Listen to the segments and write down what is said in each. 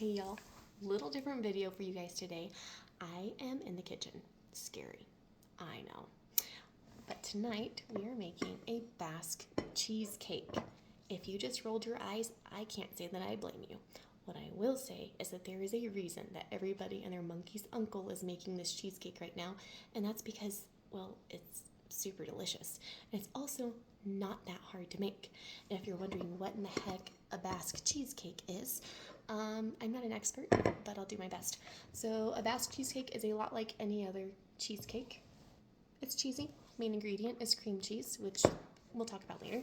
Hey y'all, little different video for you guys today. I am in the kitchen. Scary, I know. But tonight we are making a Basque cheesecake. If you just rolled your eyes, I can't say that I blame you. What I will say is that there is a reason that everybody and their monkey's uncle is making this cheesecake right now, and that's because, well, it's super delicious. And it's also not that hard to make. And if you're wondering what in the heck a Basque cheesecake is, I'm not an expert, but I'll do my best. So a Basque cheesecake is a lot like any other cheesecake. It's cheesy. Main ingredient is cream cheese, which we'll talk about later.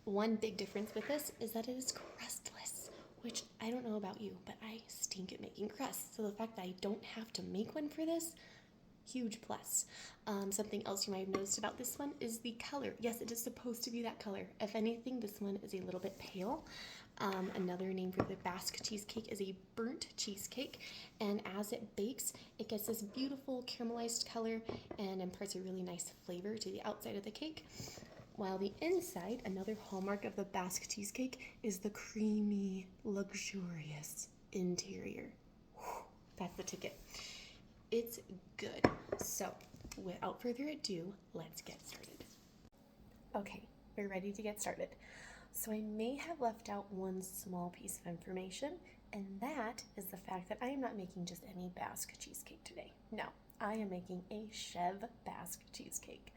One big difference with this is that it is crustless, which I don't know about you, but I stink at making crusts. So the fact that I don't have to make one for this, huge plus. Something else you might have noticed about this one is the color. Yes, it is supposed to be that color. If anything, this one is a little bit pale. Another name for the Basque cheesecake is a burnt cheesecake, and as it bakes, it gets this beautiful caramelized color and imparts a really nice flavor to the outside of the cake. While the inside, another hallmark of the Basque cheesecake, is the creamy, luxurious interior. Whew, that's the ticket. It's good. So, without further ado, let's get started. Okay, we're ready to get started. So I may have left out one small piece of information, and that is the fact that I am not making just any Basque cheesecake today. No, I am making a chevre Basque cheesecake.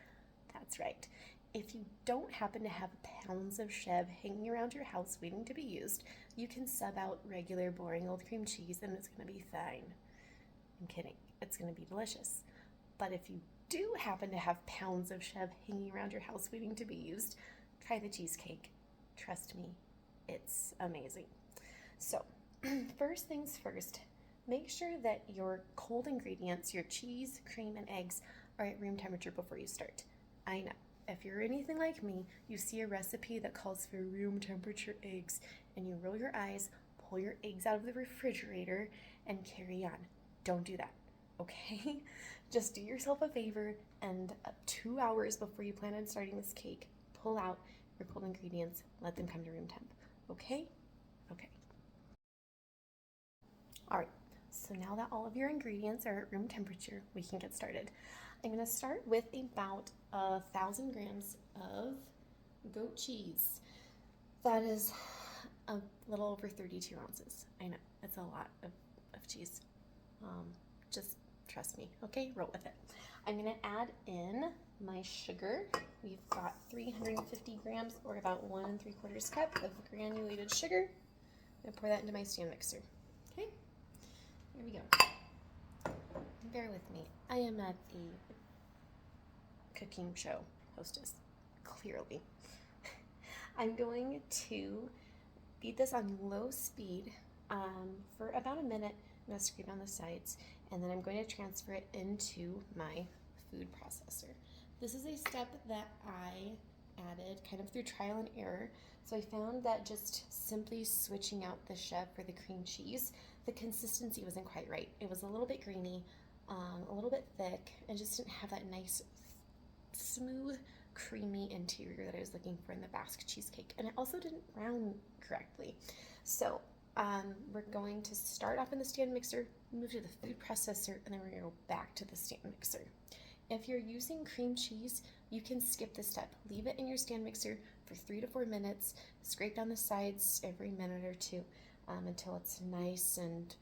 That's right. If you don't happen to have pounds of chevre hanging around your house waiting to be used, you can sub out regular boring old cream cheese and it's going to be fine. I'm kidding. It's going to be delicious. But if you do happen to have pounds of chevre hanging around your house waiting to be used, try the cheesecake. Trust me, it's amazing. So, first things first, make sure that your cold ingredients, your cheese, cream, and eggs, are at room temperature before you start. I know, if you're anything like me, you see a recipe that calls for room temperature eggs, and you roll your eyes, pull your eggs out of the refrigerator, and carry on. Don't do that, okay? Just do yourself a favor, and 2 hours before you plan on starting this cake, pull out your cold ingredients, let them come to room temp, okay? Okay. All right, so now that all of your ingredients are at room temperature, we can get started. I'm gonna start with about 1,000 grams of goat cheese. That is a little over 32 ounces. I know, it's a lot of cheese. Just trust me, okay? Roll with it. I'm gonna add in my sugar. We've got 350 grams, or about 1 3/4 cup of granulated sugar. I'm gonna pour that into my stand mixer. Okay, here we go. Bear with me. I am at a cooking show hostess, clearly. I'm going to beat this on low speed for about a minute. I'm gonna scrape down the sides, and then I'm going to transfer it into my food processor. This is a step that I added kind of through trial and error. So I found that just simply switching out the chevre for the cream cheese, the consistency wasn't quite right. It was a little bit grainy, a little bit thick, and just didn't have that nice, smooth, creamy interior that I was looking for in the Basque cheesecake. And it also didn't brown correctly. So we're going to start off in the stand mixer, move to the food processor, and then we're gonna go back to the stand mixer. If you're using cream cheese, you can skip this step. Leave it in your stand mixer for 3 to 4 minutes. Scrape down the sides every minute or two until it's nice and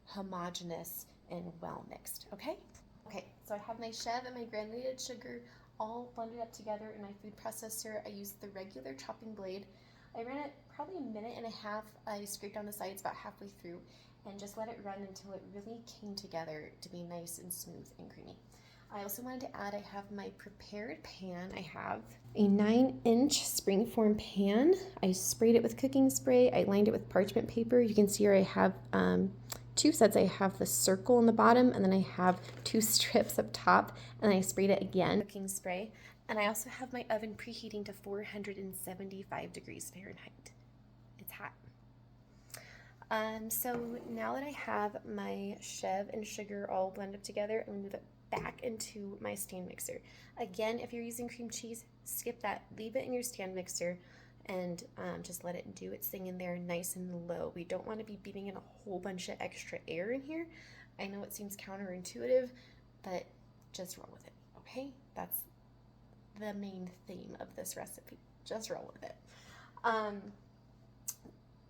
homogeneous and well mixed, okay? Okay, so I have my chevre and my granulated sugar all blended up together in my food processor. I used the regular chopping blade. I ran it probably a minute and a half. I scraped down the sides about halfway through and just let it run until it really came together to be nice and smooth and creamy. I also wanted to add, I have my prepared pan. I have a 9-inch springform pan. I sprayed it with cooking spray. I lined it with parchment paper. You can see here I have 2 sets. I have the circle on the bottom, and then I have 2 strips up top, and I sprayed it again, cooking spray. And I also have my oven preheating to 475 degrees Fahrenheit. It's hot. So now that I have my chevre and sugar all blended up together, I'm gonna move it back into my stand mixer. Again, if you're using cream cheese, skip that. Leave it in your stand mixer and just let it do its thing in there nice and low. We don't want to be beating in a whole bunch of extra air in here. I know it seems counterintuitive, but just roll with it, okay? That's the main theme of this recipe. Just roll with it.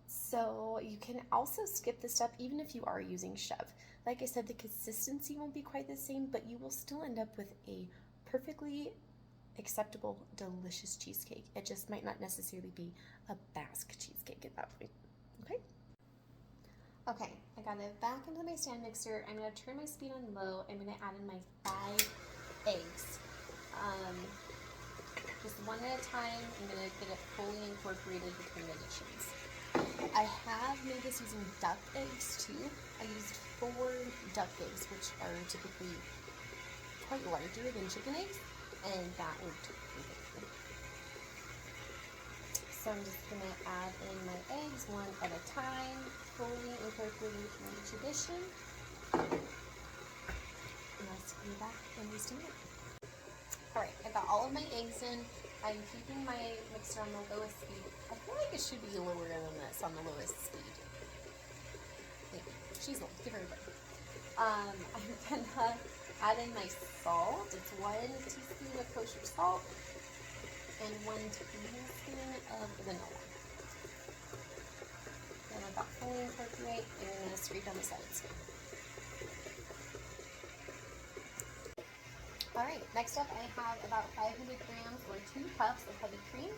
So you can also skip this step even if you are using chevre. Like I said, the consistency won't be quite the same, but you will still end up with a perfectly acceptable, delicious cheesecake. It just might not necessarily be a Basque cheesecake at that point, okay? Okay, I got it back into my stand mixer. I'm gonna turn my speed on low. I'm gonna add in my 5 eggs. Just one at a time. I'm gonna get it fully incorporated between the dishes. I have made this using duck eggs too. I used 4 duck eggs, which are typically quite larger than chicken eggs, and that worked perfectly. So I'm just gonna add in my eggs one at a time, fully incorporating each addition. And I'll see you back in just a minute. All right, I got all of my eggs in. I'm keeping my mixer on the lowest speed. I feel like it should be lower than this on the lowest speed. Maybe. She's low. Give her a break. I'm gonna add in my salt. It's 1 teaspoon of kosher salt and 1 teaspoon of vanilla. Then I've got fully incorporate, and I'm gonna scrape down the sides. All right, next up I have about 500 grams or 2 cups of heavy cream.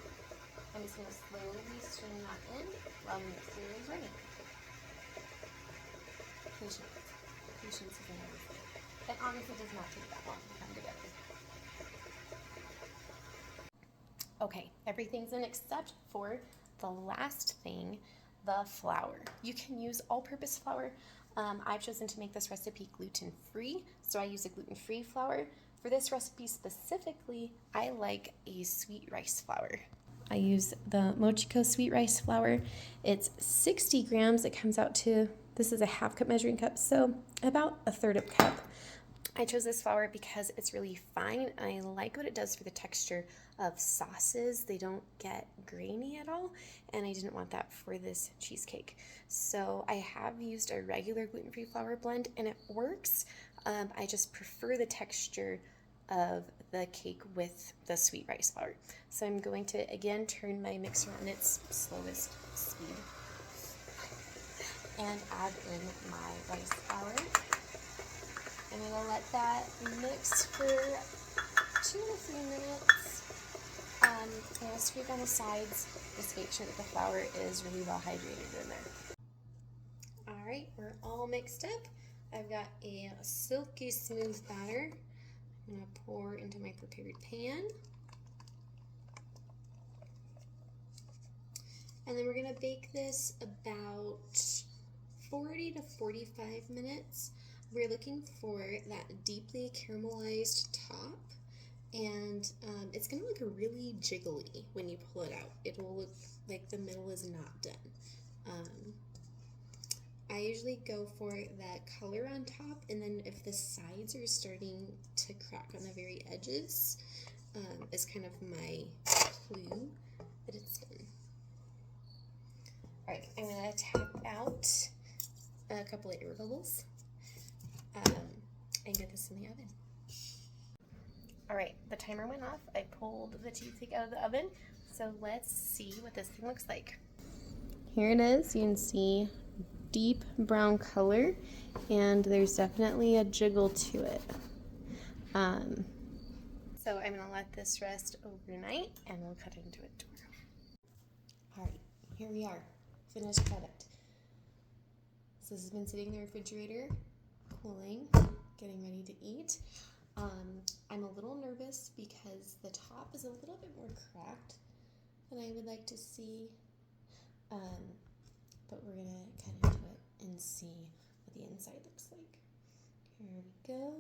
I'm just going to slowly strain that in while the mixer is running. Patience. Patience is everything. It honestly does not take that long to come together. Okay, everything's in except for the last thing, the flour. You can use all-purpose flour. I've chosen to make this recipe gluten-free, so I use a gluten-free flour. For this recipe specifically, I like a sweet rice flour. I use the Mochiko sweet rice flour. It's 60 grams. It comes out to, this is a 1/2 cup measuring cup, so about 1/3 of a cup. I chose this flour because it's really fine, and I like what it does for the texture of sauces. They don't get grainy at all, and I didn't want that for this cheesecake. So I have used a regular gluten-free flour blend, and it works. I just prefer the texture of the cake with the sweet rice flour. So I'm going to, again, turn my mixer on its slowest speed and add in my rice flour. I'm going to let that mix for 2 to 3 minutes. I'm going to scrape on the sides, just make sure that the flour is really well hydrated in there. All right, we're all mixed up. I've got a silky smooth batter. I'm going to pour into my prepared pan. And then we're going to bake this about 40 to 45 minutes. We're looking for that deeply caramelized top, and it's going to look really jiggly when you pull it out. It will look like the middle is not done. I usually go for that color on top, and then if the sides are starting to crack on the very edges, is kind of my clue that it's done. All right, I'm going to tap out a couple of air bubbles and get this in the oven. All right, the timer went off. I pulled the cheesecake out of the oven, so let's see what this thing looks like. Here it is. You can see deep brown color, and there's definitely a jiggle to it. So I'm going to let this rest overnight, and we'll cut into it tomorrow. All right, here we are, finished product. So this has been sitting in the refrigerator, cooling, getting ready to eat. I'm a little nervous because the top is a little bit more cracked than I would like to see, but we're going to cut into it and see what the inside looks like. Here we go.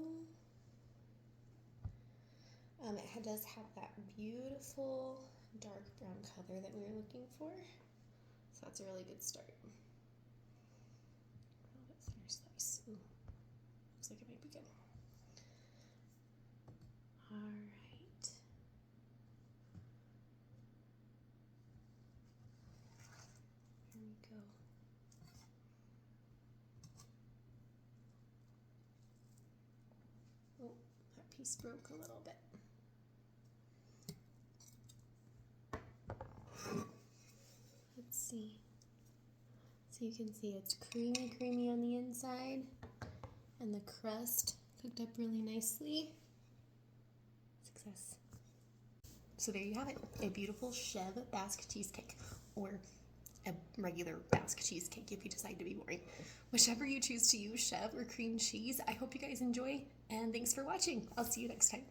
It does have that beautiful dark brown color that we were looking for, so that's a really good start. A little bit thinner slice. Ooh, looks like it might be good. All right. piece broke a little bit. Let's see. So you can see it's creamy on the inside, and the crust cooked up really nicely. Success. So there you have it, a beautiful chevre Basque cheesecake, or a regular Basque cheesecake if you decide to be boring. Whichever you choose to use, chevre or cream cheese. I hope you guys enjoy, and thanks for watching. I'll see you next time.